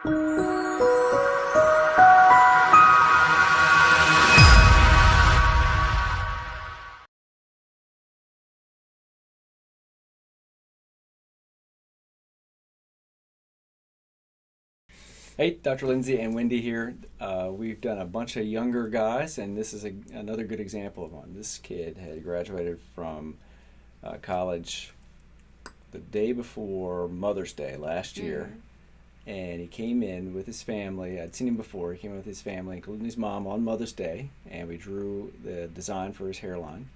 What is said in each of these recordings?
Hey, Dr. Lindsey and Wendy here. We've done a bunch of younger guys, and this is another good example of one. This kid had graduated from college the day before Mother's Day last year, and he came in with his family. I'd seen him before. He came in with his family, including his mom, on Mother's Day, and we drew the design for his hairline.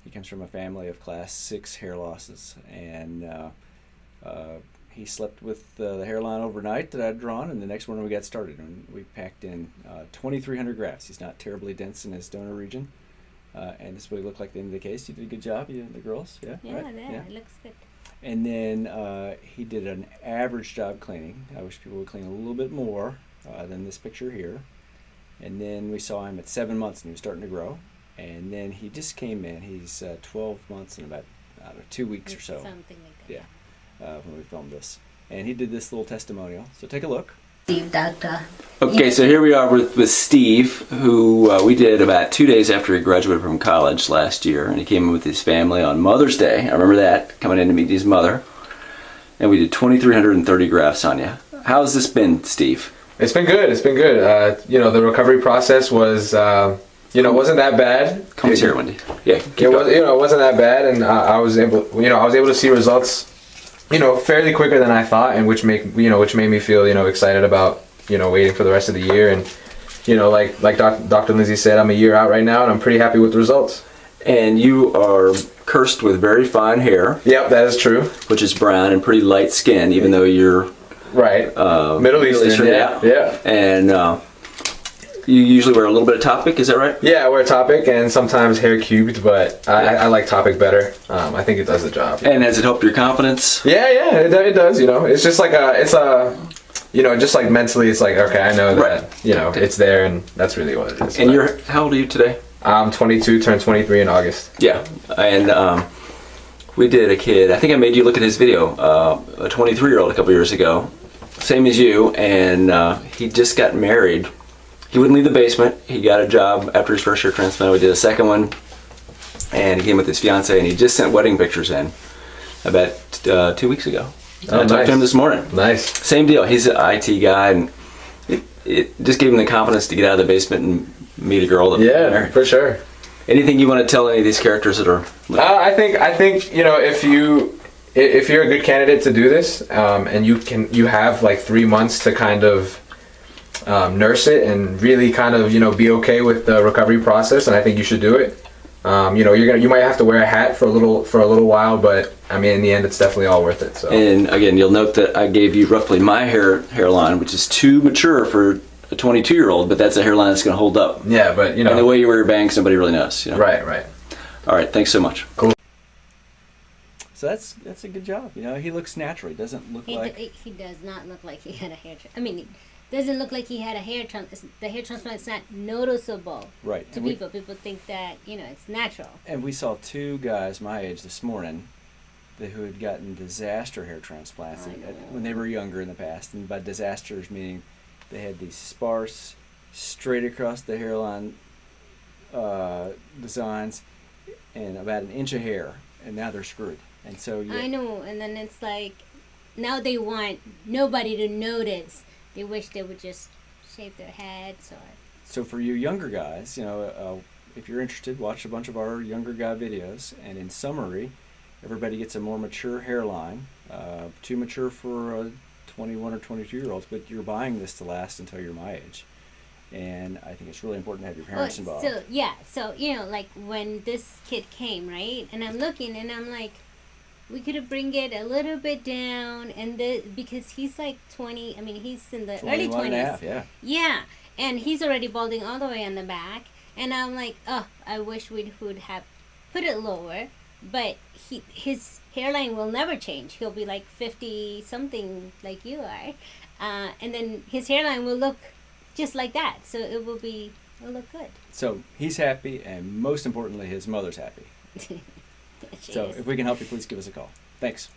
He comes from a family of class 6 hair losses, and he slept with the hairline overnight that I'd drawn, and the next morning we got started. And we packed in 2,300 grafts. He's not terribly dense in his donor region, and this is what he looked like at the end of the case. You did a good job, you and the girls, yeah? Yeah, right? yeah, it looks good. And then he did an average job cleaning. I wish people would clean a little bit more than this picture here. And then we saw him at 7 months, and he was starting to grow. And then he just came in. He's 12 months and about 2 weeks or so. Something like that. Yeah. When we filmed this. And he did this little testimonial. So take a look. Steve, Doctor. Okay, so here we are with Steve, who we did about 2 days after he graduated from college last year. And he came in with his family on Mother's Day. I remember that, coming in to meet his mother. And we did 2,330 grafts on you. How's this been, Steve? It's been good. It's been good. The recovery process was, wasn't that bad. Come here, Wendy. Yeah. It wasn't that bad, and I was able to see results, fairly quicker than I thought, and which made me feel, excited about, waiting for the rest of the year. And, like Dr. Lindsey said, I'm a year out right now, and I'm pretty happy with the results. And you are cursed with very fine hair. Yep, that is true. Which is brown and pretty light skin, even though you're right. Middle Eastern, yeah. And you usually wear a little bit of Topic, is that right? Yeah, I wear Topic and sometimes hair cubed, but I like Topic better. I think it does the job. And has it helped your confidence? Yeah, it does. It's just like just like mentally, it's like, okay, I know that it's there, and that's really what it is. And how old are you today? I'm 22, turned 23 in August. Yeah, and we did a kid. I think I made you look at his video. A 23-year-old a couple years ago, same as you, and he just got married. He wouldn't leave the basement. He got a job after his first year transplant. We did a second one, and he came with his fiance, and he just sent wedding pictures in about 2 weeks ago. And I talked to him this morning. Nice. Same deal. He's an IT guy, and it just gave him the confidence to get out of the basement and meet a girl that married. For sure. Anything you want to tell any of these characters that are? I think if you're a good candidate to do this, and you have like 3 months to kind of nurse it and really kind of be okay with the recovery process, and I think you should do it. You might have to wear a hat for a little while, but I mean, in the end, it's definitely all worth it. So. And again, you'll note that I gave you roughly my hairline, which is too mature for a 22-year-old, but that's a hairline that's going to hold up. Yeah, but and the way you wear your bangs, nobody really knows. Right. All right, thanks so much. Cool. So that's a good job. He looks natural. He doesn't look like he does not look like he had a hair. It doesn't look like he had a hair transplant. The hair transplant's not noticeable to people. People think that it's natural. And we saw 2 guys my age this morning who had gotten disaster hair transplants when they were younger in the past. And by disasters, meaning they had these sparse, straight across the hairline designs and about an inch of hair, and now they're screwed. And so I know, and then it's like now they want nobody to notice. They wish they would just shave their heads. So for you younger guys, if you're interested, watch a bunch of our younger guy videos. And in summary, everybody gets a more mature hairline. Too mature for 21 or 22-year-olds, but you're buying this to last until you're my age. And I think it's really important to have your parents involved. So like when this kid came, right? And I'm looking and I'm like, we could have bring it a little bit down, and because he's like 20. I mean, he's in the early 20s. And a half, yeah. Yeah, and he's already balding all the way on the back, and I'm like, I wish we would have put it lower, but his hairline will never change. He'll be like 50 something like you are, and then his hairline will look just like that. So it'll look good. So he's happy, and most importantly, his mother's happy. So if we can help you, please give us a call. Thanks.